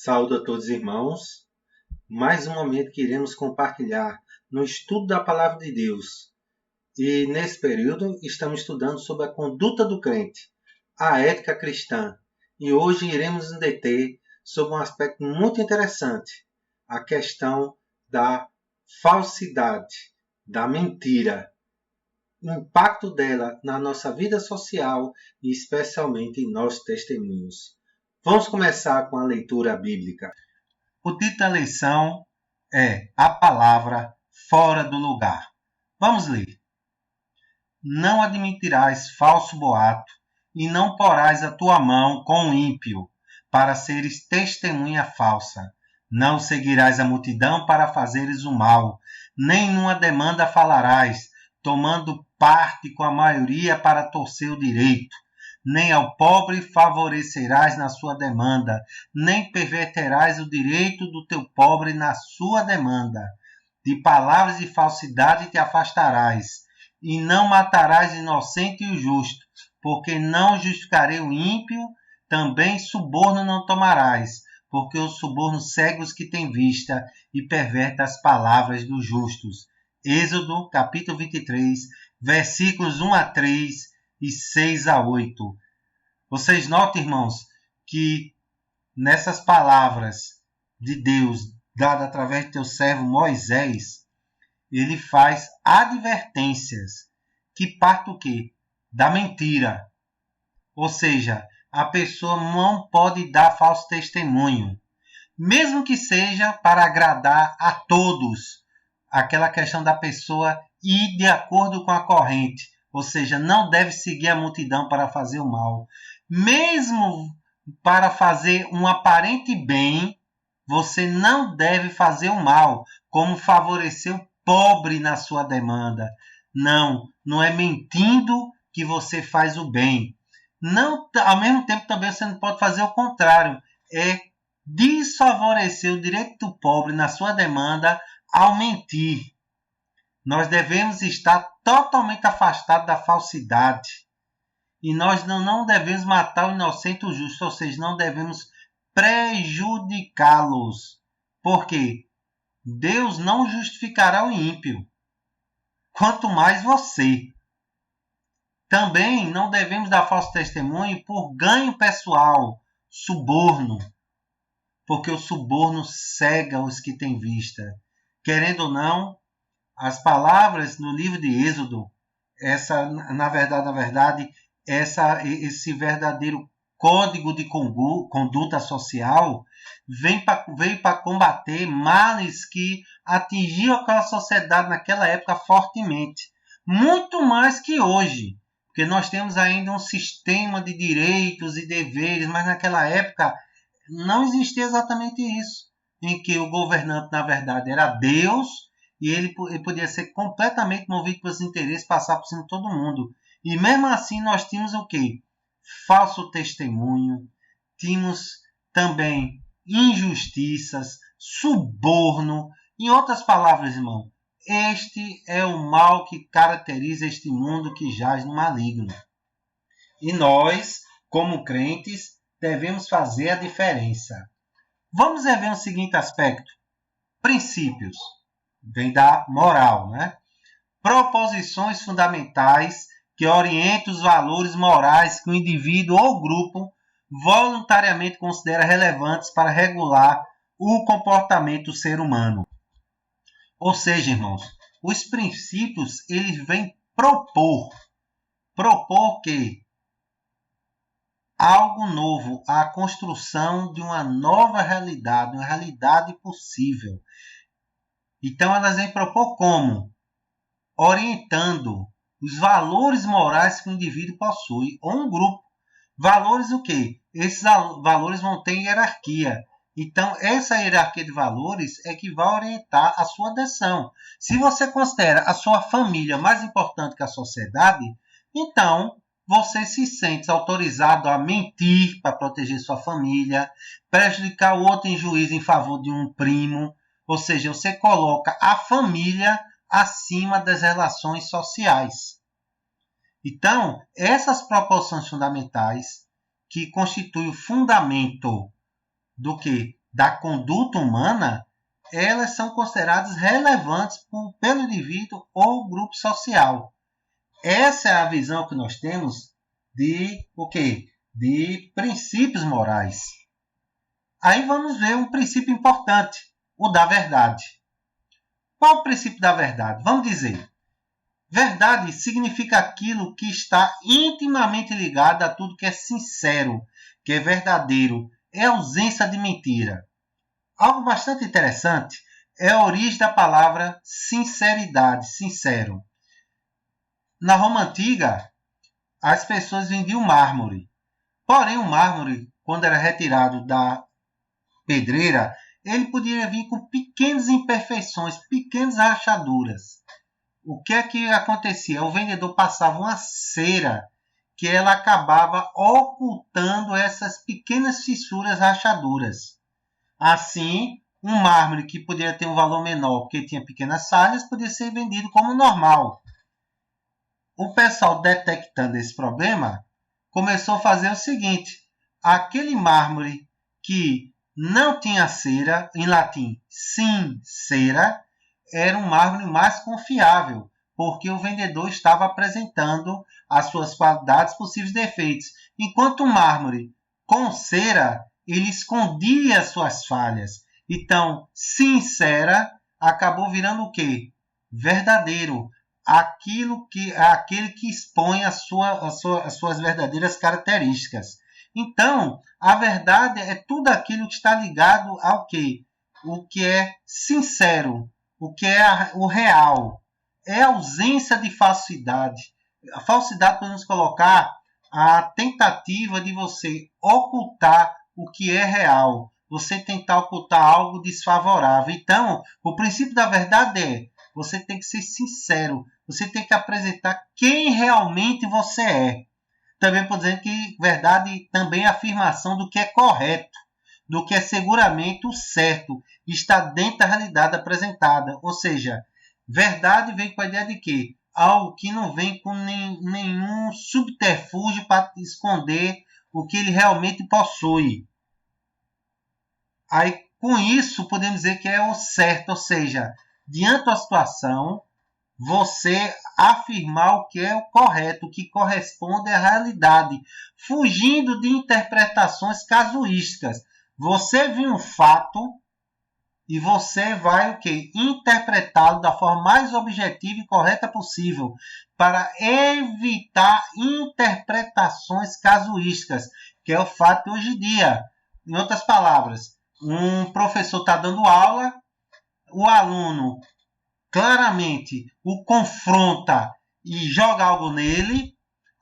Saúdo a todos os irmãos. Mais um momento que iremos compartilhar no estudo da Palavra de Deus. E nesse período estamos estudando sobre a conduta do crente, a ética cristã. E hoje iremos nos deter sobre um aspecto muito interessante, a questão da falsidade, da mentira. O impacto dela na nossa vida social e especialmente em nossos testemunhos. Vamos começar com a leitura bíblica. O título da lição é A Palavra Fora do Lugar. Vamos ler. Não admitirás falso boato, e não porás a tua mão com o ímpio, para seres testemunha falsa. Não seguirás a multidão para fazeres o mal, nem numa demanda falarás, tomando parte com a maioria para torcer o direito. Nem ao pobre favorecerás na sua demanda, nem perverterás o direito do teu pobre na sua demanda. De palavras de falsidade te afastarás, e não matarás o inocente e o justo, porque não justificarei o ímpio, também suborno não tomarás, porque o suborno cega os que têm vista e perverte as palavras dos justos. Êxodo, capítulo 23, versículos 1 a 3 e 6 a 8. Vocês notam, irmãos, que nessas palavras de Deus, dadas através do teu servo Moisés, ele faz advertências que partem do quê? Da mentira. Ou seja, a pessoa não pode dar falso testemunho, mesmo que seja para agradar a todos. Aquela questão da pessoa ir de acordo com a corrente, ou seja, não deve seguir a multidão para fazer o mal. Mesmo para fazer um aparente bem, você não deve fazer o mal, como favorecer o pobre na sua demanda. Não é mentindo que você faz o bem. Não, ao mesmo tempo também você não pode fazer o contrário, é desfavorecer o direito do pobre na sua demanda ao mentir. Nós devemos estar totalmente afastados da falsidade. E nós não devemos matar o inocente e o justo, ou seja, não devemos prejudicá-los. Por quê? Deus não justificará o ímpio, quanto mais você. Também não devemos dar falso testemunho por ganho pessoal, suborno, porque o suborno cega os que têm vista. Querendo ou não, as palavras no livro de Êxodo, esse verdadeiro código de conduta social veio para combater males que atingiam aquela sociedade naquela época fortemente. Muito mais que hoje, porque nós temos ainda um sistema de direitos e deveres, mas naquela época não existia exatamente isso, em que o governante, na verdade, era Deus, e ele podia ser completamente movido pelos interesses, passar por cima de todo mundo. E mesmo assim nós tínhamos o quê? Falso testemunho, tínhamos também injustiças, suborno. Em outras palavras, irmão, este é o mal que caracteriza este mundo que jaz no maligno. E nós, como crentes, devemos fazer a diferença. Vamos ver o seguinte aspecto. Princípios. Vem da moral, né? Proposições fundamentais que orientam os valores morais que o indivíduo ou grupo voluntariamente considera relevantes para regular o comportamento do ser humano. Ou seja, irmãos, os princípios eles vêm propor que algo novo, a construção de uma nova realidade, uma realidade possível. Então, elas vêm propor como? Orientando os valores morais que o indivíduo possui, ou um grupo. Valores o quê? Esses valores vão ter hierarquia. Então, essa hierarquia de valores é que vai orientar a sua decisão. Se você considera a sua família mais importante que a sociedade, então você se sente autorizado a mentir para proteger sua família, prejudicar o outro em juízo em favor de um primo. Ou seja, você coloca a família acima das relações sociais. Então, essas proporções fundamentais que constituem o fundamento do que? da conduta humana, elas são consideradas relevantes pelo indivíduo ou grupo social. Essa é a visão que nós temos de o quê? De princípios morais. Aí vamos ver um princípio importante, o da verdade. Qual o princípio da verdade? Vamos dizer, verdade significa aquilo que está intimamente ligado a tudo que é sincero, que é verdadeiro, é ausência de mentira. Algo bastante interessante é a origem da palavra sinceridade, sincero. Na Roma Antiga, as pessoas vendiam mármore. Porém, o mármore, quando era retirado da pedreira, ele podia vir com pequenas imperfeições, pequenas rachaduras. O que é que acontecia? O vendedor passava uma cera que ela acabava ocultando essas pequenas fissuras, rachaduras. Assim, um mármore que poderia ter um valor menor porque tinha pequenas falhas, podia ser vendido como normal. O pessoal, detectando esse problema, começou a fazer o seguinte: aquele mármore que não tinha cera, em latim, sincera, era um mármore mais confiável, porque o vendedor estava apresentando as suas qualidades, possíveis defeitos. Enquanto o mármore com cera, ele escondia as suas falhas. Então, sincera acabou virando o quê? Verdadeiro. Aquele que expõe as suas verdadeiras características. Então, a verdade é tudo aquilo que está ligado ao quê? O que é sincero, o que é o real. É a ausência de falsidade. A falsidade podemos colocar a tentativa de você ocultar o que é real. Você tentar ocultar algo desfavorável. Então, o princípio da verdade é: você tem que ser sincero. Você tem que apresentar quem realmente você é. Também por dizer que verdade também é a afirmação do que é correto, do que é seguramente o certo, está dentro da realidade apresentada. Ou seja, verdade vem com a ideia de quê? Algo que não vem com nenhum subterfúgio para esconder o que ele realmente possui. Aí, com isso, podemos dizer que é o certo, ou seja, diante da situação, você afirmar o que é o correto, o que corresponde à realidade, fugindo de interpretações casuísticas. Você viu um fato e você vai o quê? Interpretá-lo da forma mais objetiva e correta possível, para evitar interpretações casuísticas, que é o fato hoje em dia. Em outras palavras, um professor está dando aula, o aluno claramente o confronta e joga algo nele.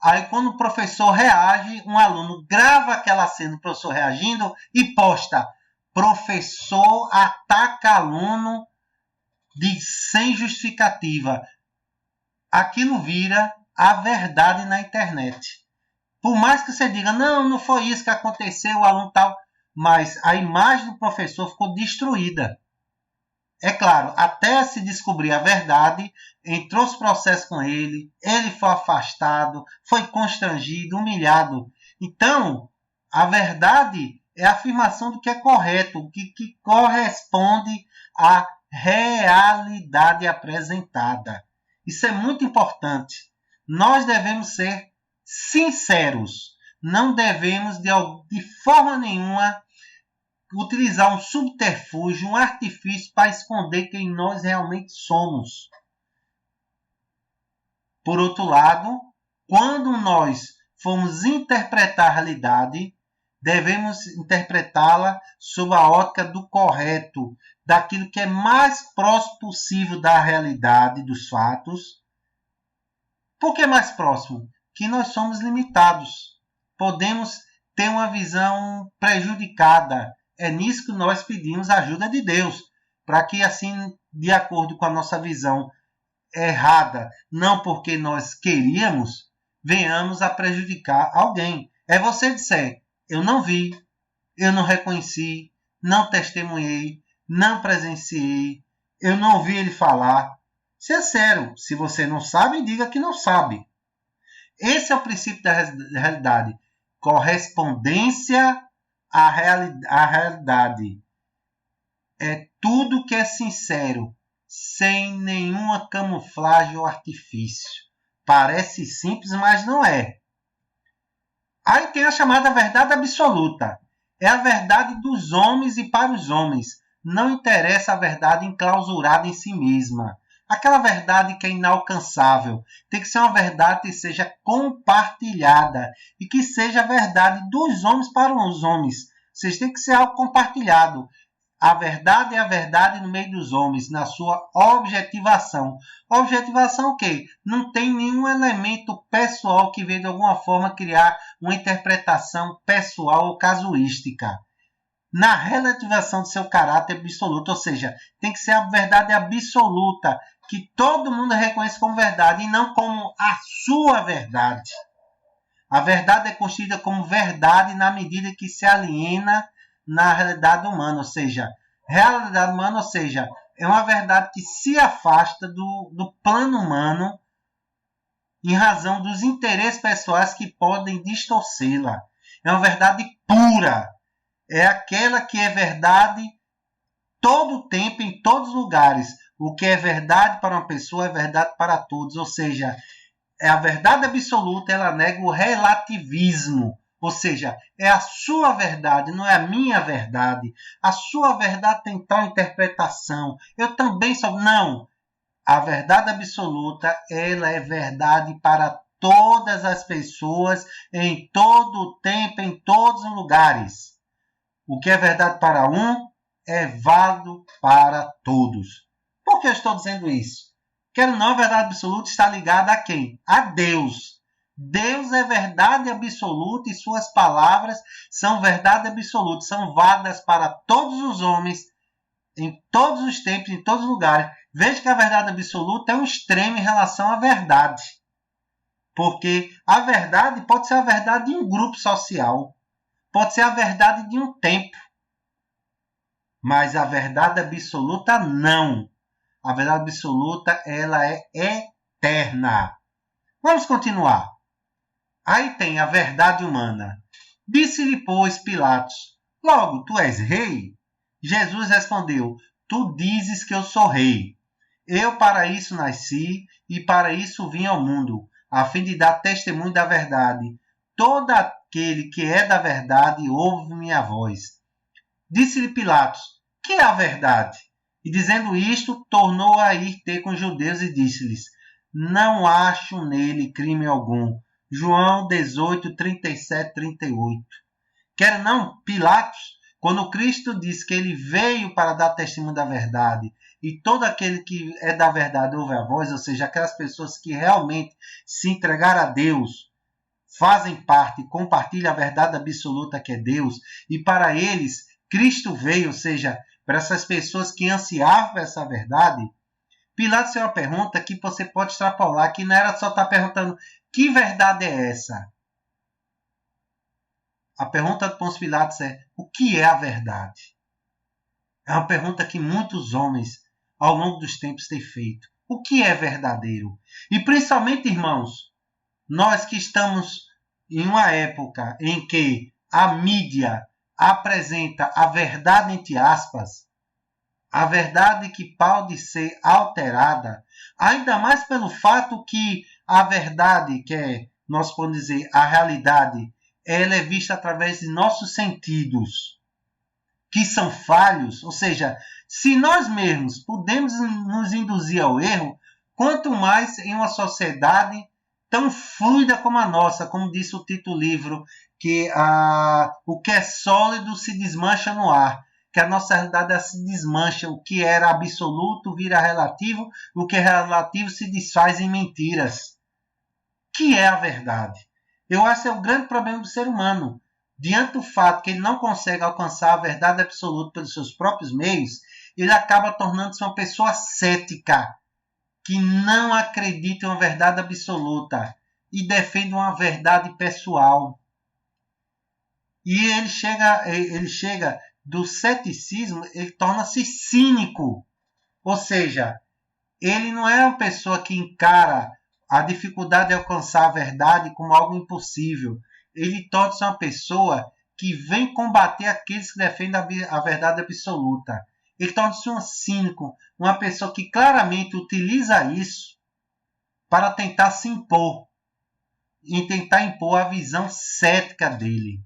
Aí, quando o professor reage, um aluno grava aquela cena do professor reagindo e posta: professor ataca aluno sem justificativa. Aquilo vira a verdade na internet. Por mais que você diga: não foi isso que aconteceu, o aluno tal, mas a imagem do professor ficou destruída. É claro, até se descobrir a verdade, entrou os processos com ele foi afastado, foi constrangido, humilhado. Então, a verdade é a afirmação do que é correto, o que corresponde à realidade apresentada. Isso é muito importante. Nós devemos ser sinceros, não devemos de forma nenhuma utilizar um subterfúgio, um artifício para esconder quem nós realmente somos. Por outro lado, quando nós formos interpretar a realidade, devemos interpretá-la sob a ótica do correto, daquilo que é mais próximo possível da realidade, dos fatos. Por que mais próximo? Que nós somos limitados. Podemos ter uma visão prejudicada. É nisso que nós pedimos a ajuda de Deus, para que assim, de acordo com a nossa visão errada, não porque nós queríamos, venhamos a prejudicar alguém. É você dizer: eu não vi, eu não reconheci, não testemunhei, não presenciei, eu não ouvi ele falar. Se é sério, se você não sabe, diga que não sabe. Esse é o princípio da realidade. Correspondência à realidade. é tudo que é sincero, sem nenhuma camuflagem ou artifício. Parece simples, mas não é. Aí tem a chamada verdade absoluta. É a verdade dos homens e para os homens. Não interessa a verdade enclausurada em si mesma. Aquela verdade que é inalcançável. Tem que ser uma verdade que seja compartilhada e que seja a verdade dos homens para os homens. Ou seja, tem que ser algo compartilhado. A verdade é a verdade no meio dos homens, na sua objetivação. Objetivação o quê? Não tem nenhum elemento pessoal que venha de alguma forma criar uma interpretação pessoal ou casuística. Na relativização do seu caráter absoluto, ou seja, tem que ser a verdade absoluta, que todo mundo reconhece como verdade e não como a sua verdade. A verdade é construída como verdade na medida que se aliena na realidade humana, ou seja, é uma verdade que se afasta do plano humano em razão dos interesses pessoais que podem distorcê-la. É uma verdade pura, é aquela que é verdade todo o tempo, em todos os lugares. O que é verdade para uma pessoa é verdade para todos, ou seja, é a verdade absoluta, ela nega o relativismo. Ou seja, é a sua verdade, não é a minha verdade. A sua verdade tem tal interpretação. Eu também sou. Não. A verdade absoluta, ela é verdade para todas as pessoas, em todo o tempo, em todos os lugares. O que é verdade para um é válido para todos. Por que eu estou dizendo isso? Quero não, a verdade absoluta está ligada a quem? A Deus. Deus é verdade absoluta e suas palavras são verdade absoluta, são válidas para todos os homens, em todos os tempos, em todos os lugares. Veja que a verdade absoluta é um extremo em relação à verdade. Porque a verdade pode ser a verdade de um grupo social, pode ser a verdade de um tempo, mas a verdade absoluta não. A verdade absoluta, ela é eterna. Vamos continuar. Aí tem a verdade humana. Disse-lhe, pois, Pilatos: logo, tu és rei? Jesus respondeu: tu dizes que eu sou rei. Eu para isso nasci e para isso vim ao mundo, a fim de dar testemunho da verdade. Todo aquele que é da verdade ouve minha voz. Disse-lhe Pilatos: que é a verdade? E dizendo isto, tornou a ir ter com os judeus e disse-lhes: não acho nele crime algum. João 18, 37, 38. Quer não, Pilatos, quando Cristo disse que ele veio para dar testemunho da verdade, e todo aquele que é da verdade ouve a voz, ou seja, aquelas pessoas que realmente se entregaram a Deus, fazem parte, compartilham a verdade absoluta que é Deus, e para eles Cristo veio, ou seja, para essas pessoas que ansiavam essa verdade. Pilatos fez uma pergunta que você pode extrapolar, que não era só estar perguntando que verdade é essa. A pergunta de Pôncio Pilatos é: o que é a verdade? É uma pergunta que muitos homens, ao longo dos tempos, têm feito. O que é verdadeiro? E principalmente, irmãos, nós que estamos em uma época em que a mídia apresenta a verdade entre aspas, a verdade que pode ser alterada, ainda mais pelo fato que a verdade, que é, nós podemos dizer, a realidade, ela é vista através de nossos sentidos, que são falhos, ou seja, se nós mesmos podemos nos induzir ao erro, quanto mais em uma sociedade tão fluida como a nossa, como disse o título do livro, que o que é sólido se desmancha no ar, que a nossa realidade se desmancha, o que era absoluto vira relativo, o que é relativo se desfaz em mentiras. Que é a verdade? Eu acho que é o grande problema do ser humano. Diante do fato que ele não consegue alcançar a verdade absoluta pelos seus próprios meios, ele acaba tornando-se uma pessoa cética, que não acredita em uma verdade absoluta e defende uma verdade pessoal. E ele chega do ceticismo, ele torna-se cínico. Ou seja, ele não é uma pessoa que encara a dificuldade de alcançar a verdade como algo impossível. Ele torna-se uma pessoa que vem combater aqueles que defendem a verdade absoluta. Ele torna-se um cínico, uma pessoa que claramente utiliza isso para tentar se impor, e tentar impor a visão cética dele.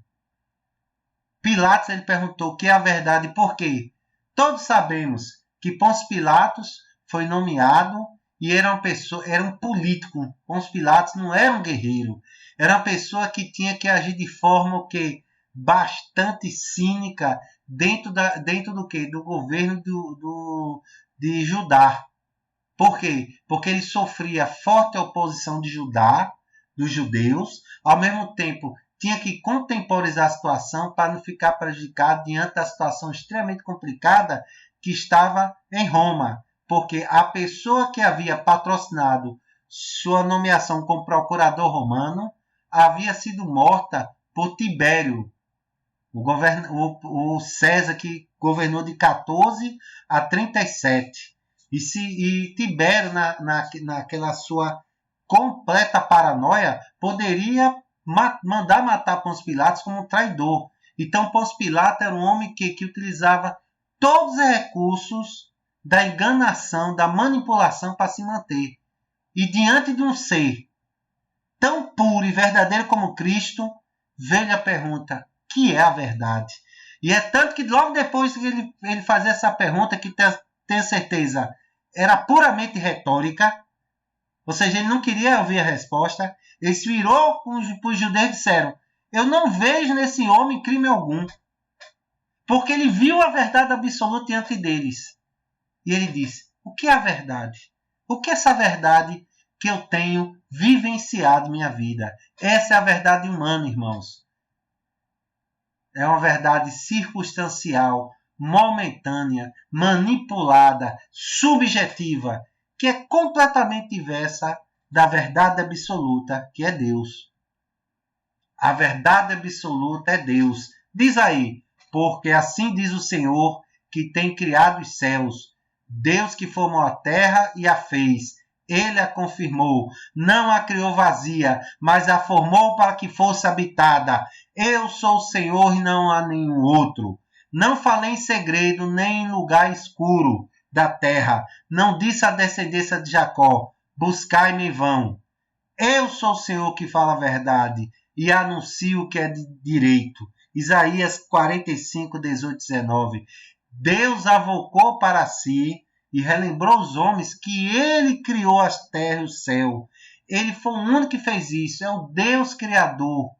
Pilatos ele perguntou o que é a verdade e por quê. Todos sabemos que Pôncio Pilatos foi nomeado e era um político. Pôncio Pilatos não era um guerreiro. Era uma pessoa que tinha que agir de forma bastante cínica dentro do quê? Do governo de Judá. Por quê? Porque ele sofria forte oposição de Judá, dos judeus, ao mesmo tempo tinha que contemporizar a situação para não ficar prejudicado diante da situação extremamente complicada que estava em Roma, porque a pessoa que havia patrocinado sua nomeação como procurador romano havia sido morta por Tibério, o César que governou de 14 a 37. E Tibério, naquela sua completa paranoia, poderia mandar matar Pôncio Pilatos como um traidor. Então, Pôncio Pilatos era um homem que utilizava todos os recursos da enganação, da manipulação para se manter. E diante de um ser tão puro e verdadeiro como Cristo, veio a pergunta: que é a verdade? E é tanto que logo depois que ele fazia essa pergunta, que tenho certeza, era puramente retórica, ou seja, ele não queria ouvir a resposta. Ele se virou para os judeus e disseram: eu não vejo nesse homem crime algum, porque ele viu a verdade absoluta diante deles. E ele disse: o que é a verdade? O que é essa verdade que eu tenho vivenciado minha vida? Essa é a verdade humana, irmãos. É uma verdade circunstancial, momentânea, manipulada, subjetiva, que é completamente diversa da verdade absoluta, que é Deus. A verdade absoluta é Deus. Diz aí: porque assim diz o Senhor, que tem criado os céus, Deus que formou a terra e a fez. Ele a confirmou, não a criou vazia, mas a formou para que fosse habitada. Eu sou o Senhor e não há nenhum outro. Não falei em segredo, nem em lugar escuro da terra. Não disse à descendência de Jacó: buscai-me em vão. Eu sou o Senhor que fala a verdade e anuncio o que é de direito. Isaías 45, 18, 19. Deus avocou para si e relembrou os homens que ele criou as terras e o céu. Ele foi o único que fez isso. É o Deus Criador,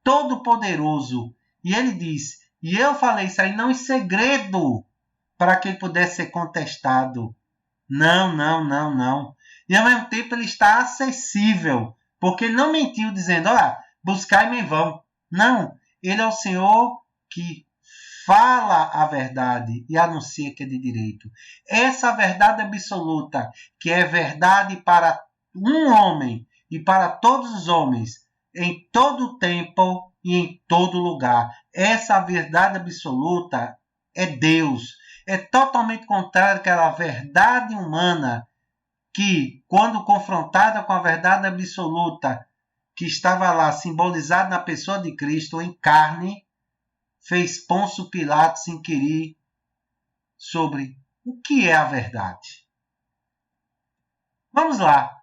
Todo-Poderoso. E ele diz: e eu falei isso aí não em segredo, para que ele pudesse ser contestado. Não, não, não, não. E ao mesmo tempo ele está acessível, porque ele não mentiu dizendo: buscai-me em vão. Não, ele é o Senhor que fala a verdade e anuncia que é de direito. Essa verdade absoluta, que é verdade para um homem e para todos os homens, em todo o tempo e em todo lugar. Essa verdade absoluta é Deus. É totalmente contrário àquela verdade humana que, quando confrontada com a verdade absoluta, que estava lá simbolizada na pessoa de Cristo em carne, fez Pôncio Pilatos inquirir sobre o que é a verdade. Vamos lá.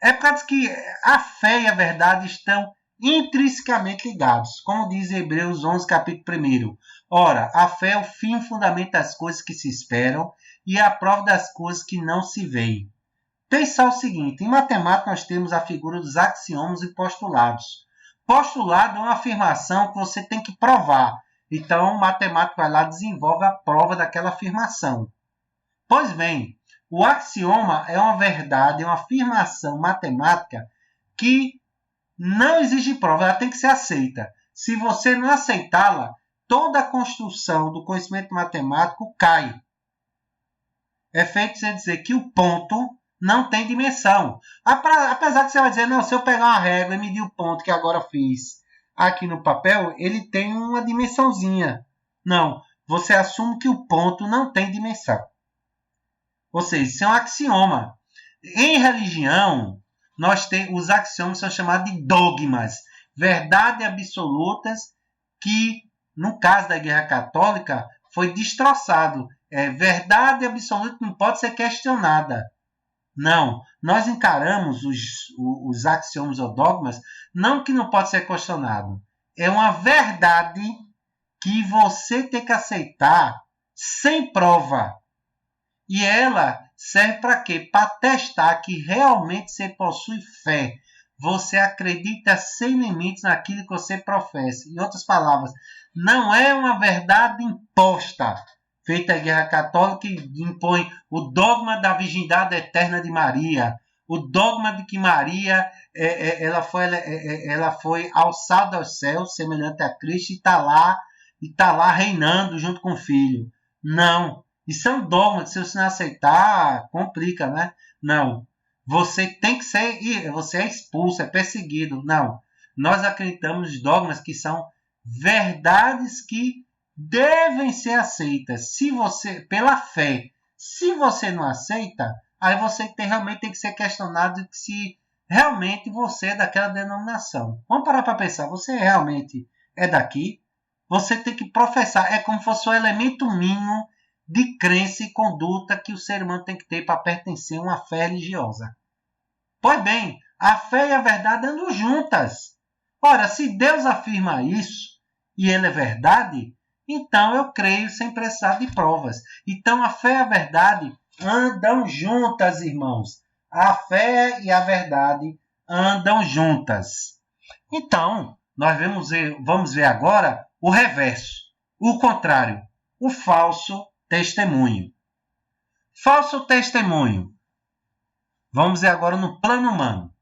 É por causa que a fé e a verdade estão intrinsecamente ligados. Como diz Hebreus 11, capítulo 1. Ora, a fé é o fim e fundamento das coisas que se esperam e a prova das coisas que não se veem. Pensar o seguinte: em matemática nós temos a figura dos axiomas e postulados. Postulado é uma afirmação que você tem que provar. Então, o matemático vai lá e desenvolve a prova daquela afirmação. Pois bem, o axioma é uma verdade, é uma afirmação matemática que não exige prova, ela tem que ser aceita. Se você não aceitá-la, toda a construção do conhecimento matemático cai. É feito você dizer que o ponto não tem dimensão. Apesar que você vai dizer: não, se eu pegar uma régua e medir o ponto que agora fiz aqui no papel, ele tem uma dimensãozinha. Não, você assume que o ponto não tem dimensão. Ou seja, isso é um axioma. Em religião, os axiomas são chamados de dogmas, verdades absolutas que, no caso da Igreja Católica, foi destroçado. verdade absoluta não pode ser questionada. Não, nós encaramos os axiomas ou dogmas não que não pode ser questionado. É uma verdade que você tem que aceitar sem prova. E ela serve para quê? Para testar que realmente você possui fé. Você acredita sem limites naquilo que você professa. Em outras palavras, não é uma verdade imposta, feita a Igreja Católica, que impõe o dogma da virgindade eterna de Maria, o dogma de que Maria ela foi alçada aos céus, semelhante a Cristo, e está lá reinando junto com o Filho. Não. Isso é um dogma, se você não aceitar, complica, né? Não. Você tem que ser, você é expulso, é perseguido. Não. Nós acreditamos em dogmas que são verdades que devem ser aceitas. Se você, pela fé, se você não aceita, aí você realmente tem que ser questionado se realmente você é daquela denominação. Vamos parar para pensar, você realmente é daqui? Você tem que professar, é como se fosse o elemento mínimo de crença e conduta que o ser humano tem que ter para pertencer a uma fé religiosa. Pois bem, a fé e a verdade andam juntas. Ora, se Deus afirma isso, e ele é verdade, então eu creio sem precisar de provas. Então a fé e a verdade andam juntas, irmãos. A fé e a verdade andam juntas. Então, nós vamos ver agora o reverso, o contrário, o falso testemunho. Falso testemunho. Vamos ver agora no plano humano.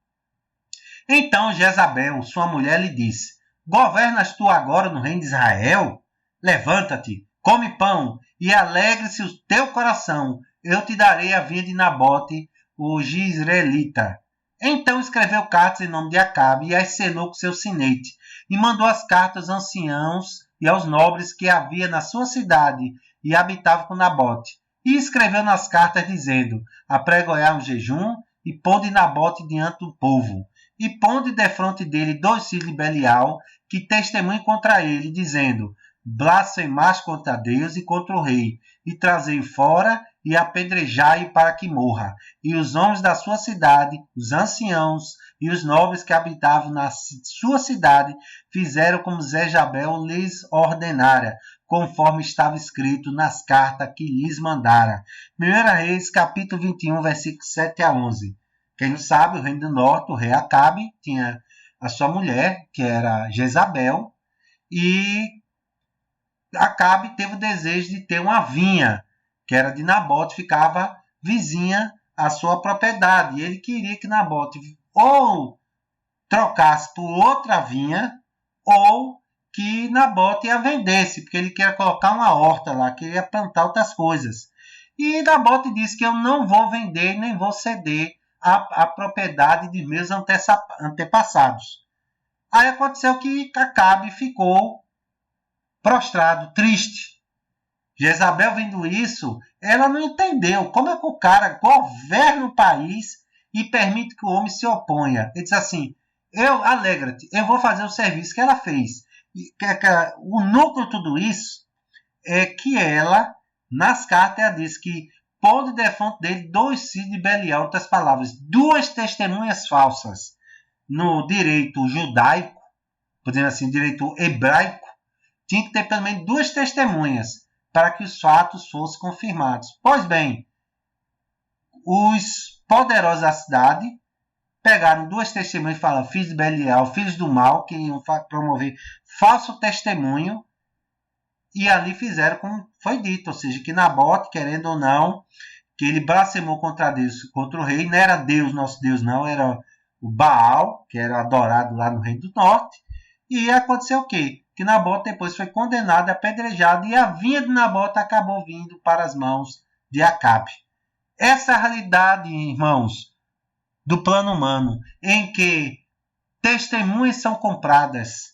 Então Jezabel, sua mulher, lhe disse: Governas tu agora no reino de Israel? Levanta-te, come pão e alegre-se o teu coração. Eu te darei a vinha de Nabote, o jezreelita. Então escreveu cartas em nome de Acabe e as selou com seu sinete. E mandou as cartas aos anciãos e aos nobres que havia na sua cidade e habitavam com Nabote. E escreveu nas cartas dizendo: apregoar um jejum e ponde Nabote diante do povo. E ponde defronte dele 2 filhos de Belial, que testemunhem contra ele, dizendo: blasfemaste contra Deus e contra o rei, e trazei-o fora e apedrejai-o para que morra. E os homens da sua cidade, os anciãos e os nobres que habitavam na sua cidade, fizeram como Jezabel lhes ordenara, conforme estava escrito nas cartas que lhes mandara. 1 Reis, capítulo 21, versículos 7 a 11. Quem não sabe, o reino do norte, o rei Acabe, tinha a sua mulher, que era Jezabel, e Acabe teve o desejo de ter uma vinha, que era de Nabote, ficava vizinha à sua propriedade. E ele queria que Nabote ou trocasse por outra vinha, ou que Nabote a vendesse, porque ele queria colocar uma horta lá, queria plantar outras coisas. E Nabote disse que eu não vou vender, nem vou ceder a propriedade de meus antepassados. Aí aconteceu que Acabe ficou prostrado, triste. Jezabel, vendo isso, ela não entendeu como é que o cara governa o país e permite que o homem se oponha. Ele diz assim: alegra-te, eu vou fazer o serviço que ela fez. O núcleo de tudo isso é que ela, nas cartas, ela diz que pôde defronte dele 2 filhos de Belial, outras palavras, 2 testemunhas falsas. No direito judaico, podemos assim, direito hebraico, tinha que ter pelo menos 2 testemunhas para que os fatos fossem confirmados. Pois bem, os poderosos da cidade pegaram 2 testemunhas e falaram: filhos de Belial, filhos do mal, que iam promover falso testemunho, e ali fizeram como foi dito, ou seja, que Nabote, querendo ou não, que ele blasfemou contra Deus, contra o rei, não era Deus, nosso Deus não, era o Baal, que era adorado lá no Reino do Norte. E aconteceu o quê? Que Nabote depois foi condenado, apedrejado, e a vinha de Nabote acabou vindo para as mãos de Acabe. Essa é a realidade, irmãos, do plano humano, em que testemunhas são compradas,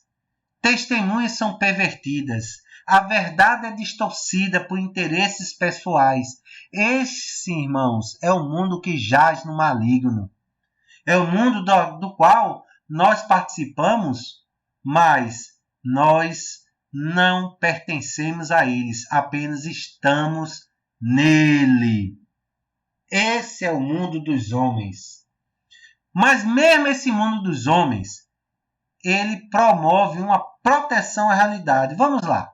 testemunhas são pervertidas, a verdade é distorcida por interesses pessoais. Esse, irmãos, é o mundo que jaz no maligno. É o mundo do qual nós participamos, mas nós não pertencemos a eles, apenas estamos nele. Esse é o mundo dos homens. Mas mesmo esse mundo dos homens, ele promove uma proteção à realidade. Vamos lá.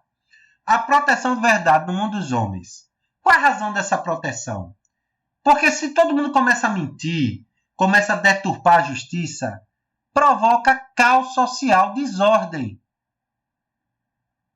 A proteção de verdade no mundo dos homens. Qual a razão dessa proteção? Porque se todo mundo começa a mentir, começa a deturpar a justiça, provoca caos social, desordem.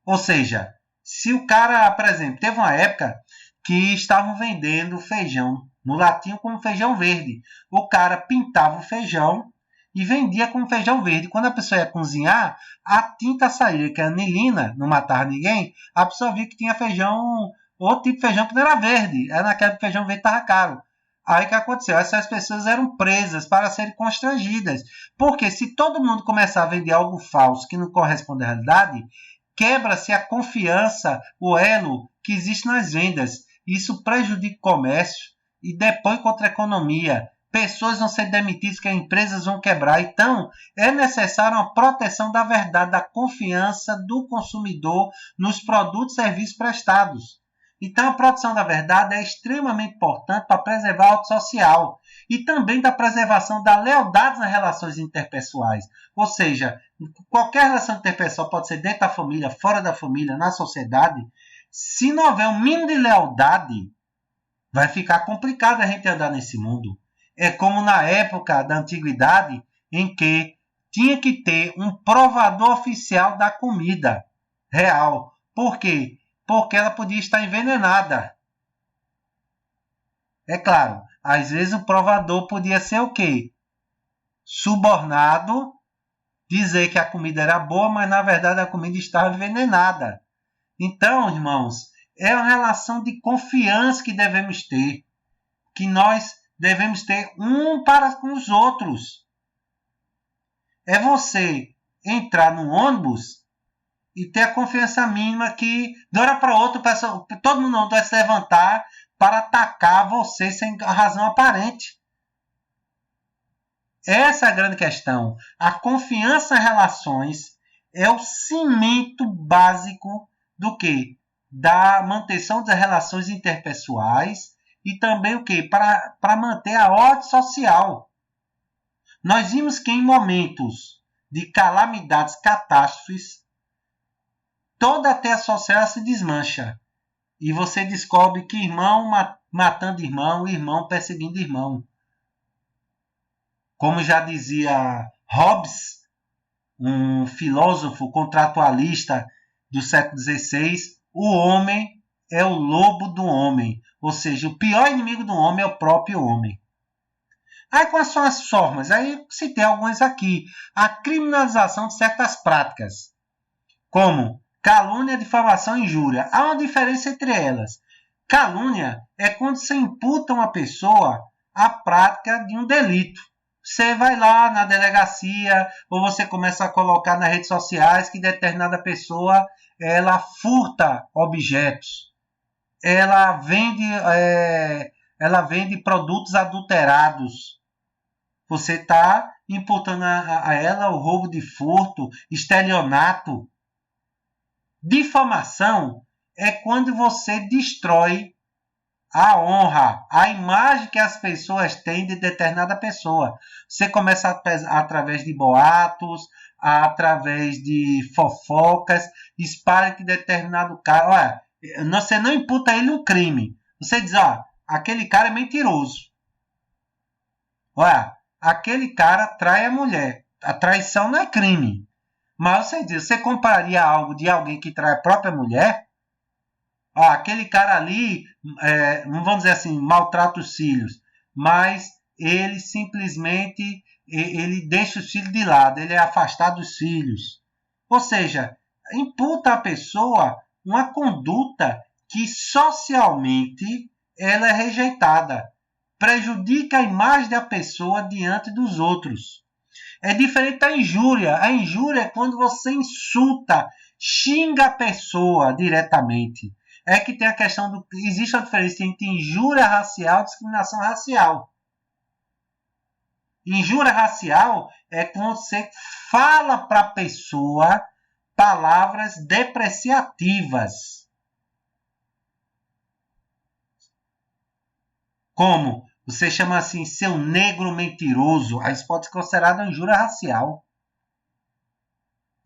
Ou seja, se o cara, por exemplo, teve uma época que estavam vendendo feijão no latinho como feijão verde. O cara pintava o feijão e vendia como feijão verde. Quando a pessoa ia cozinhar, a tinta saía, que é anilina, não matava ninguém, a pessoa via que tinha feijão, outro tipo de feijão que não era verde. Era naquele feijão verde que estava caro. Aí o que aconteceu? Essas pessoas eram presas para serem constrangidas. Porque se todo mundo começar a vender algo falso que não corresponde à realidade, quebra-se a confiança, o elo que existe nas vendas. Isso prejudica o comércio e depõe contra a economia. Pessoas vão ser demitidas, que as empresas vão quebrar. Então, é necessário uma proteção da verdade, da confiança do consumidor nos produtos e serviços prestados. Então, a proteção da verdade é extremamente importante para preservar a ordem social e também da preservação da lealdade nas relações interpessoais. Ou seja, qualquer relação interpessoal pode ser dentro da família, fora da família, na sociedade. Se não houver um mínimo de lealdade, vai ficar complicado a gente andar nesse mundo. É como na época da antiguidade, em que tinha que ter um provador oficial da comida real. Por quê? Porque ela podia estar envenenada. É claro, às vezes o provador podia ser o quê? Subornado, dizer que a comida era boa, mas na verdade a comida estava envenenada. Então, irmãos, é uma relação de confiança que devemos ter, que nós devemos ter um para com os outros. É você entrar no ônibus e ter a confiança mínima que, de hora para outra, todo mundo vai se levantar para atacar você sem razão aparente. Essa é a grande questão. A confiança em relações é o cimento básico do quê? Da manutenção das relações interpessoais e também o quê? Para manter a ordem social. Nós vimos que em momentos de calamidades, catástrofes, toda a terra social se desmancha. E você descobre que irmão matando irmão, irmão perseguindo irmão. Como já dizia Hobbes, um filósofo contratualista do século XVI, o homem é o lobo do homem. Ou seja, o pior inimigo do homem é o próprio homem. Aí quais são as formas? Aí citei algumas aqui. A criminalização de certas práticas, como calúnia, difamação e injúria. Há uma diferença entre elas. Calúnia é quando você imputa a uma pessoa a prática de um delito. Você vai lá na delegacia ou você começa a colocar nas redes sociais que determinada pessoa ela furta objetos. Ela vende produtos adulterados. Você está imputando a ela o roubo de furto, estelionato. Difamação é quando você destrói a honra, a imagem que as pessoas têm de determinada pessoa. Você começa através de boatos, através de fofocas, espalha que determinado cara... Olha, você não imputa a ele um crime. Você diz, aquele cara é mentiroso. Olha, aquele cara trai a mulher. A traição não é crime. Mas você diz, você compararia algo de alguém que trai a própria mulher? Aquele cara ali, não vamos dizer assim, maltrata os filhos, mas ele simplesmente ele deixa os filhos de lado, ele é afastado dos filhos. Ou seja, imputa à pessoa uma conduta que socialmente ela é rejeitada, prejudica a imagem da pessoa diante dos outros. É diferente da injúria. A injúria é quando você insulta, xinga a pessoa diretamente. É que tem a questão do... Existe a diferença entre injúria racial e discriminação racial. Injúria racial é quando você fala para a pessoa palavras depreciativas. Como você chama assim, seu negro mentiroso, aí isso pode ser considerado uma injúria racial.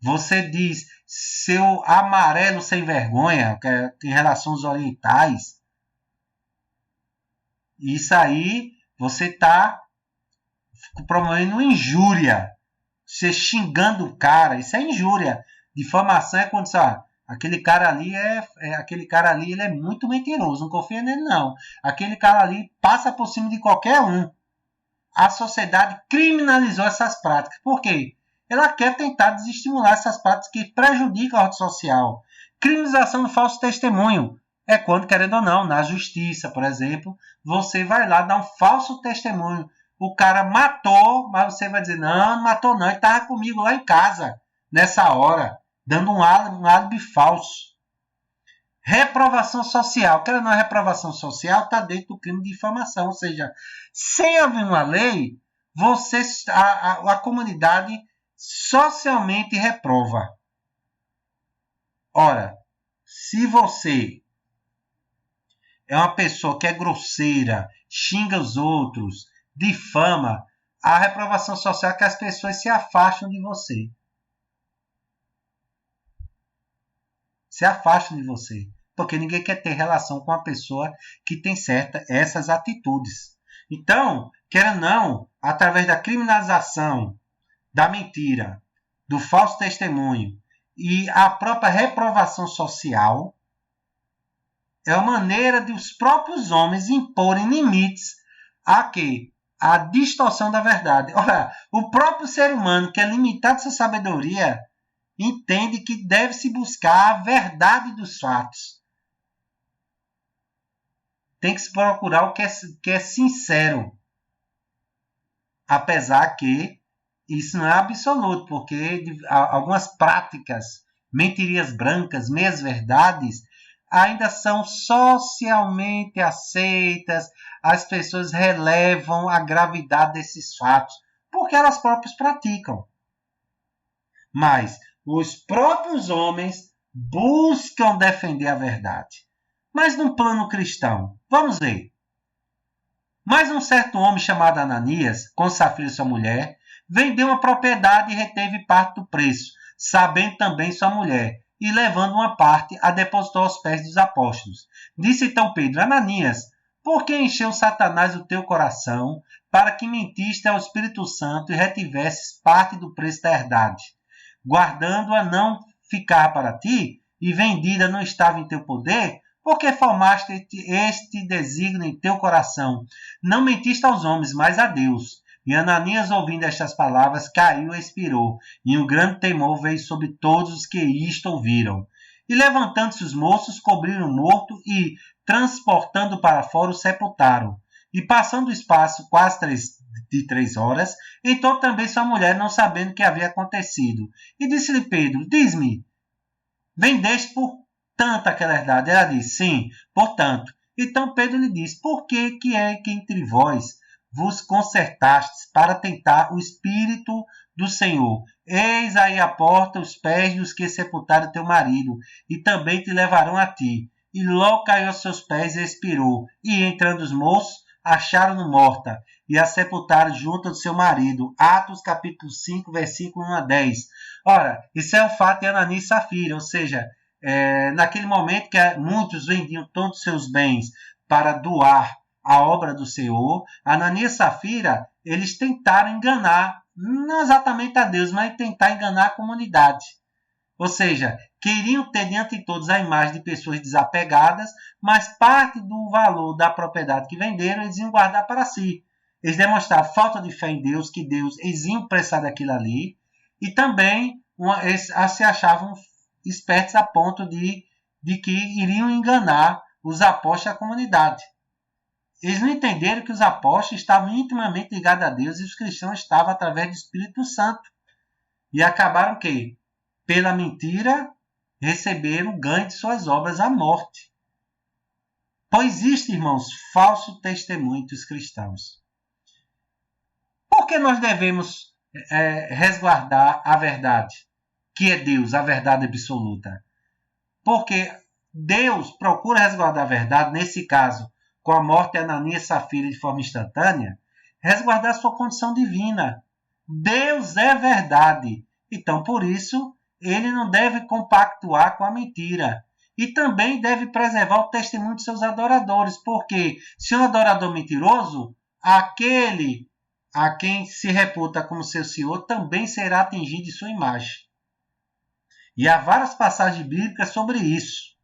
Você diz seu amarelo sem vergonha, que é em relação aos orientais. Isso aí você está promovendo injúria. Você xingando o cara, isso é injúria. Difamação é quando aquele cara ali ele é muito mentiroso, não confia nele não. Aquele cara ali passa por cima de qualquer um. A sociedade criminalizou essas práticas. Por quê? Ela quer tentar desestimular essas práticas que prejudicam a ordem social. Criminalização do falso testemunho é quando, querendo ou não, na justiça, por exemplo, você vai lá dar um falso testemunho. O cara matou, mas você vai dizer, não matou não, ele estava comigo lá em casa, nessa hora, dando um álibi falso. Reprovação social. Quer ou não, a reprovação social está dentro do crime de difamação. Ou seja, sem haver uma lei, a comunidade socialmente reprova. Ora, se você é uma pessoa que é grosseira, xinga os outros, difama, a reprovação social é que as pessoas se afastam de você. Se afastam de você. Porque ninguém quer ter relação com uma pessoa que tem essas atitudes. Então, quer ou não, através da criminalização, da mentira, do falso testemunho e a própria reprovação social, é uma maneira de os próprios homens imporem limites a quê? A distorção da verdade. Ora, o próprio ser humano, que é limitado sua sabedoria, entende que deve-se buscar a verdade dos fatos. Tem que se procurar o que é sincero. Apesar que isso não é absoluto, porque algumas práticas, mentirias brancas, meias-verdades, ainda são socialmente aceitas, as pessoas relevam a gravidade desses fatos, porque elas próprias praticam. Mas os próprios homens buscam defender a verdade. Mas no plano cristão, vamos ver. Mas um certo homem chamado Ananias, com Safira sua mulher, vendeu uma propriedade e reteve parte do preço, sabendo também sua mulher, e levando uma parte, a depositou aos pés dos apóstolos. Disse então Pedro, Ananias, por que encheu Satanás o teu coração, para que mentiste ao Espírito Santo e retivesses parte do preço da herdade, guardando-a não ficar para ti, e vendida não estava em teu poder? Porque formaste este desígnio em teu coração? Não mentiste aos homens, mas a Deus. E Ananias, ouvindo estas palavras, caiu e expirou, e um grande temor veio sobre todos os que isto ouviram. E levantando-se os moços, cobriram o morto e, transportando para fora, o sepultaram. E passando o espaço quase 3 horas, entrou também sua mulher, não sabendo o que havia acontecido. E disse-lhe Pedro, diz-me, vendeste por tanto aquela herdade? Ela disse, sim, portanto. Então Pedro lhe disse, por que é que entre vós vos concertastes para tentar o Espírito do Senhor? Eis aí a porta, os pés dos que sepultaram teu marido, e também te levarão a ti. E logo caiu aos seus pés e expirou. E entrando os moços, acharam-no morta, e a sepultaram junto do seu marido. Atos capítulo 5, versículo 1 a 10. Ora, isso é um fato de Ananias e Safira, ou seja, naquele momento que muitos vendiam todos os seus bens para doar a obra do Senhor, Ananias e Safira, eles tentaram enganar, não exatamente a Deus, mas tentar enganar a comunidade. Ou seja, queriam ter diante de todos a imagem de pessoas desapegadas, mas parte do valor da propriedade que venderam eles iam guardar para si. Eles demonstraram falta de fé em Deus, que eles iam prestar daquilo ali, e também eles se achavam espertos a ponto de que iriam enganar os apóstolos da comunidade. Eles não entenderam que os apóstolos estavam intimamente ligados a Deus e os cristãos estavam através do Espírito Santo. E acabaram que, pela mentira, receberam o ganho de suas obras, a morte. Pois existe, irmãos, falso testemunho dos cristãos. Por que nós devemos resguardar a verdade? Que é Deus, a verdade absoluta. Porque Deus procura resguardar a verdade, nesse caso, com a morte de Ananias e Safira de forma instantânea, resguardar sua condição divina. Deus é verdade. Então, por isso, ele não deve compactuar com a mentira. E também deve preservar o testemunho de seus adoradores, porque se um adorador mentiroso, aquele a quem se reputa como seu senhor também será atingido de sua imagem. E há várias passagens bíblicas sobre isso,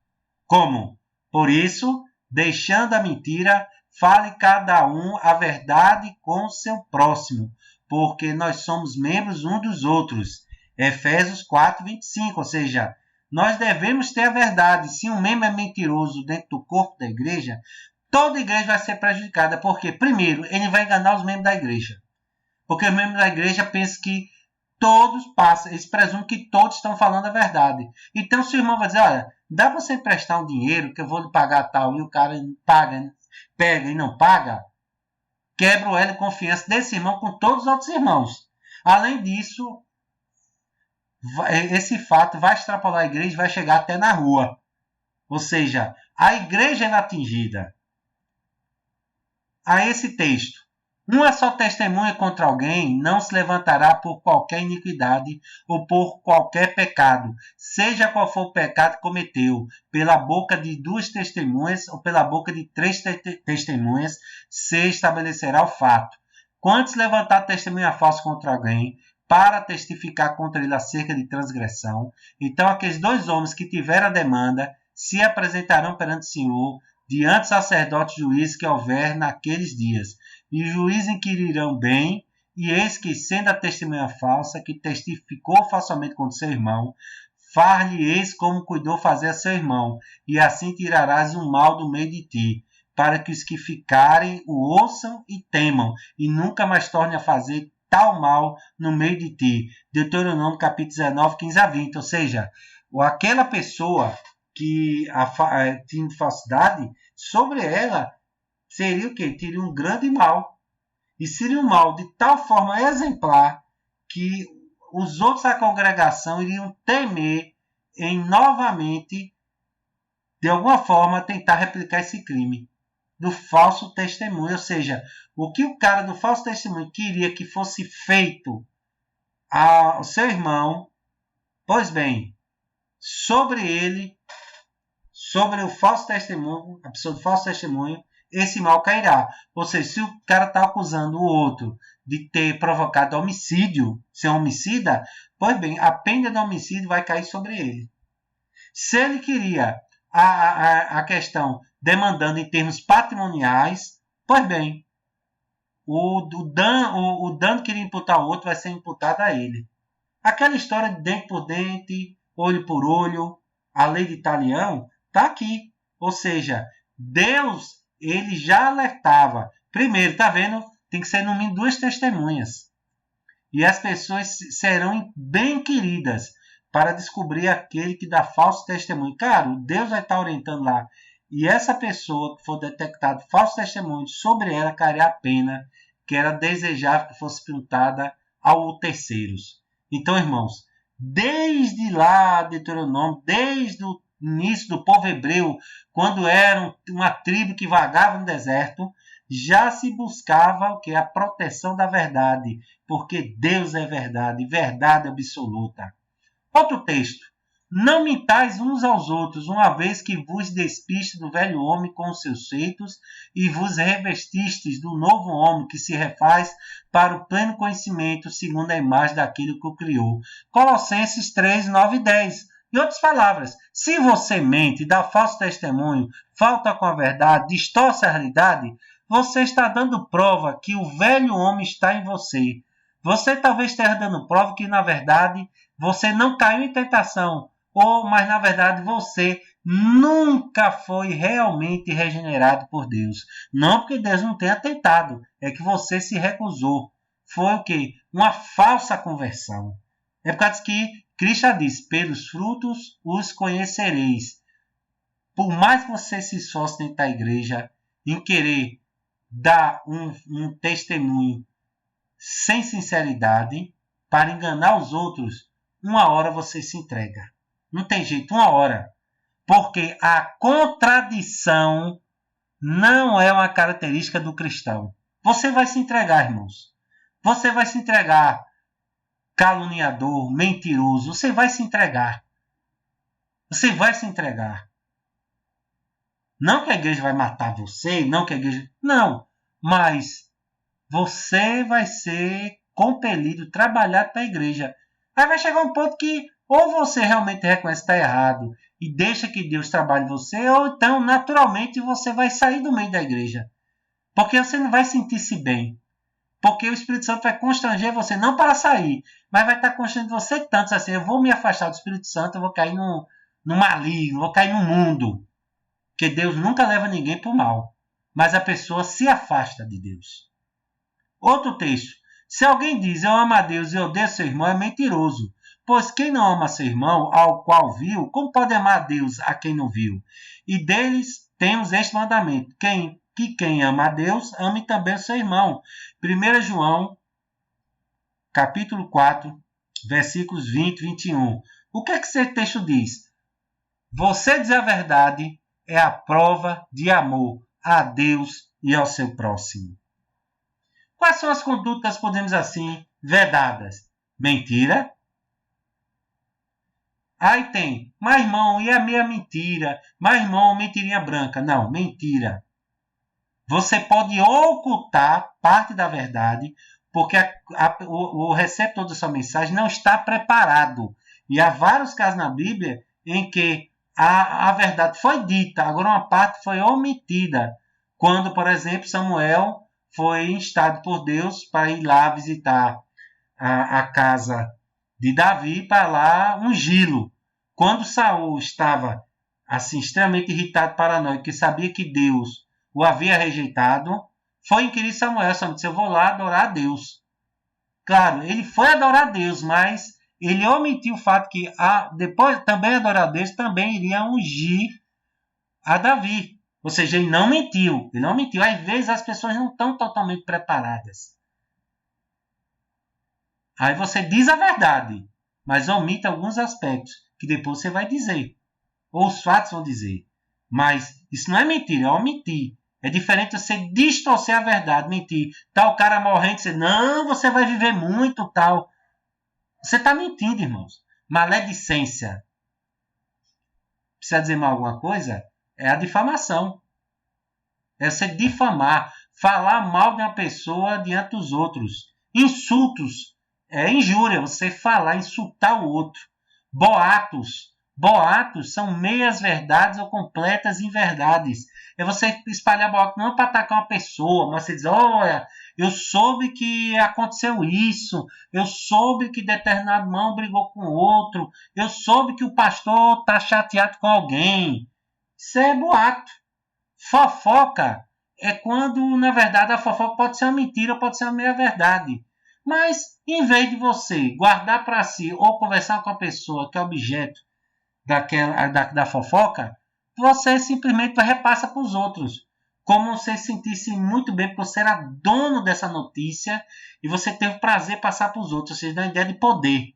como, por isso, deixando a mentira, fale cada um a verdade com o seu próximo, porque nós somos membros uns dos outros. Efésios 4:25, ou seja, nós devemos ter a verdade. Se um membro é mentiroso dentro do corpo da igreja, toda a igreja vai ser prejudicada. Porque, primeiro, ele vai enganar os membros da igreja. Porque os membros da igreja pensam que todos passam, eles presumem que todos estão falando a verdade. Então, se o irmão vai dizer, olha, dá para você emprestar um dinheiro que eu vou lhe pagar tal, e o cara pega e não paga, quebra o elo de confiança desse irmão com todos os outros irmãos. Além disso, esse fato vai extrapolar a igreja e vai chegar até na rua. Ou seja, a igreja é atingida. A esse texto. Uma só testemunha contra alguém não se levantará por qualquer iniquidade ou por qualquer pecado, seja qual for o pecado que cometeu, pela boca de 2 testemunhas ou pela boca de 3 testemunhas, se estabelecerá o fato. Quando se levantar testemunha falsa contra alguém, para testificar contra ele acerca de transgressão, então aqueles 2 homens que tiveram a demanda se apresentarão perante o Senhor, diante do sacerdote juiz que houver naqueles dias. E os juízes inquirirão bem, e eis que, sendo a testemunha falsa, que testificou falsamente contra seu irmão, far-lhe-eis como cuidou fazer a seu irmão, e assim tirarás o mal do meio de ti, para que os que ficarem o ouçam e temam, e nunca mais torne a fazer tal mal no meio de ti. Deuteronômio capítulo 19, 15-20. Ou seja, aquela pessoa que tinha falsidade, sobre ela seria o quê? Teria um grande mal. E seria um mal de tal forma exemplar que os outros da congregação iriam temer em novamente, de alguma forma, tentar replicar esse crime do falso testemunho. Ou seja, o que o cara do falso testemunho queria que fosse feito ao seu irmão, pois bem, sobre ele, sobre o falso testemunho, a pessoa do falso testemunho, esse mal cairá. Ou seja, se o cara está acusando o outro de ter provocado homicídio, ser um homicida, pois bem, a pena do homicídio vai cair sobre ele. Se ele queria a questão demandando em termos patrimoniais, pois bem, o dano que ele imputar ao outro vai ser imputado a ele. Aquela história de dente por dente, olho por olho, a lei de Italião, está aqui. Ou seja, Deus, ele já alertava. Primeiro, está vendo? Tem que ser no mínimo 2 testemunhas. E as pessoas serão bem queridas para descobrir aquele que dá falso testemunho. Cara, Deus vai estar orientando lá. E essa pessoa que for detectado falso testemunho, sobre ela cairia a pena que era desejável que fosse imputada ao terceiros. Então, irmãos, desde lá, Deuteronômio, desde o início do povo hebreu, quando era uma tribo que vagava no deserto, já se buscava o que? A proteção da verdade, porque Deus é verdade, verdade absoluta. Outro texto. Não mintais uns aos outros, uma vez que vos despiste do velho homem com os seus feitos e vos revestistes do novo homem que se refaz para o pleno conhecimento segundo a imagem daquele que o criou. Colossenses 3, 9 e 10. Em outras palavras, se você mente, dá falso testemunho, falta com a verdade, distorce a realidade, você está dando prova que o velho homem está em você. Você talvez esteja dando prova que, na verdade, você não caiu em tentação, mas na verdade você nunca foi realmente regenerado por Deus. Não porque Deus não tenha tentado, é que você se recusou. Foi o quê? Uma falsa conversão. É por causa que Cristo já disse, pelos frutos os conhecereis. Por mais que você se esforce dentro da igreja em querer dar um testemunho sem sinceridade, para enganar os outros, uma hora você se entrega. Não tem jeito, uma hora. Porque a contradição não é uma característica do cristão. Você vai se entregar, irmãos. Você vai se entregar, caluniador, mentiroso. Você vai se entregar. Você vai se entregar. Não que a igreja vai matar você, não que a igreja... Não, mas você vai ser compelido, trabalhado para a igreja. Aí vai chegar um ponto que ou você realmente reconhece que está errado e deixa que Deus trabalhe você, ou então, naturalmente, você vai sair do meio da igreja. Porque você não vai sentir-se bem. Porque o Espírito Santo vai constranger você, não para sair, mas vai estar constrangendo você tanto assim, eu vou me afastar do Espírito Santo, eu vou cair no maligno, vou cair no mundo. Porque Deus nunca leva ninguém para o mal, mas a pessoa se afasta de Deus. Outro texto. Se alguém diz eu amo a Deus e odeio seu irmão, é mentiroso. Pois quem não ama seu irmão, ao qual viu, como pode amar a Deus a quem não viu? E deles temos este mandamento. Quem ama a Deus, ame também o seu irmão. 1 João, capítulo 4, versículos 20 e 21. O que esse texto diz? Você dizer a verdade é a prova de amor a Deus e ao seu próximo. Quais são as condutas, podemos assim, vedadas? Mentira. Aí tem, mas irmão, e a meia mentira? Mas irmão, mentirinha branca. Não, mentira. Você pode ocultar parte da verdade, porque o receptor da sua mensagem não está preparado. E há vários casos na Bíblia em que a verdade foi dita, agora uma parte foi omitida. Quando, por exemplo, Samuel foi instado por Deus para ir lá visitar a casa de Davi para lá ungí-lo. Quando Saul estava assim extremamente irritado, paranoico, que sabia que Deus o havia rejeitado, foi inquirir Samuel, disse, eu vou lá adorar a Deus. Claro, ele foi adorar a Deus, mas ele omitiu o fato que depois também adorar a Deus, também iria ungir a Davi. Ou seja, ele não mentiu. Ele não mentiu. Às vezes as pessoas não estão totalmente preparadas. Aí você diz a verdade, mas omite alguns aspectos que depois você vai dizer. Ou os fatos vão dizer. Mas isso não é mentira, é omitir. É diferente você distorcer a verdade, mentir. Tal cara morrendo, você, não, você vai viver muito, tal. Você está mentindo, irmãos. Maledicência. Precisa dizer mais alguma coisa? É a difamação. É você difamar, falar mal de uma pessoa diante dos outros. Insultos. É injúria, você falar, insultar o outro. Boatos. Boatos são meias verdades ou completas inverdades. É você espalhar boato não para atacar uma pessoa, mas você diz, olha, eu soube que aconteceu isso, eu soube que determinado irmão brigou com outro, eu soube que o pastor está chateado com alguém. Isso é boato. Fofoca é quando, na verdade, a fofoca pode ser uma mentira, pode ser uma meia-verdade. Mas, em vez de você guardar para si ou conversar com a pessoa que é objeto da fofoca, você simplesmente repassa para os outros. Como você se sentisse muito bem, porque você era dono dessa notícia e você teve o prazer de passar para os outros. Ou seja, dá uma ideia de poder.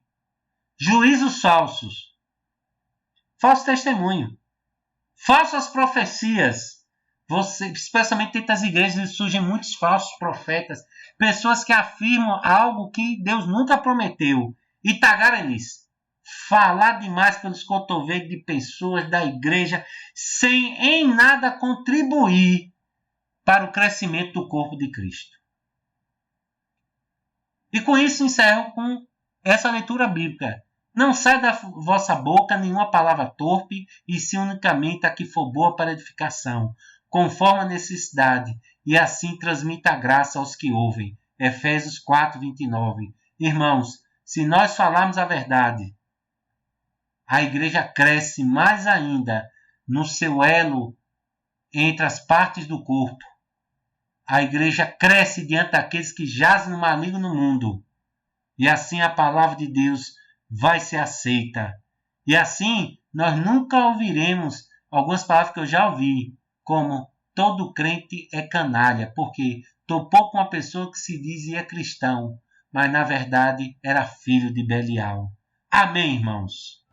Juízos falsos. Falso testemunho. Falsas profecias. Especialmente dentro das igrejas, surgem muitos falsos profetas. Pessoas que afirmam algo que Deus nunca prometeu. E tagarelis. Falar demais pelos cotovelos de pessoas da igreja sem em nada contribuir para o crescimento do corpo de Cristo. E com isso encerro com essa leitura bíblica. Não sai da vossa boca nenhuma palavra torpe, e se unicamente a que for boa para edificação, conforme a necessidade, e assim transmita a graça aos que ouvem. Efésios 4, 29. Irmãos, se nós falarmos a verdade, a igreja cresce mais ainda no seu elo entre as partes do corpo. A igreja cresce diante daqueles que jazem no maligno no mundo. E assim a palavra de Deus vai ser aceita. E assim nós nunca ouviremos algumas palavras que eu já ouvi, como todo crente é canalha, porque topou com uma pessoa que se dizia cristão, mas na verdade era filho de Belial. Amém, irmãos?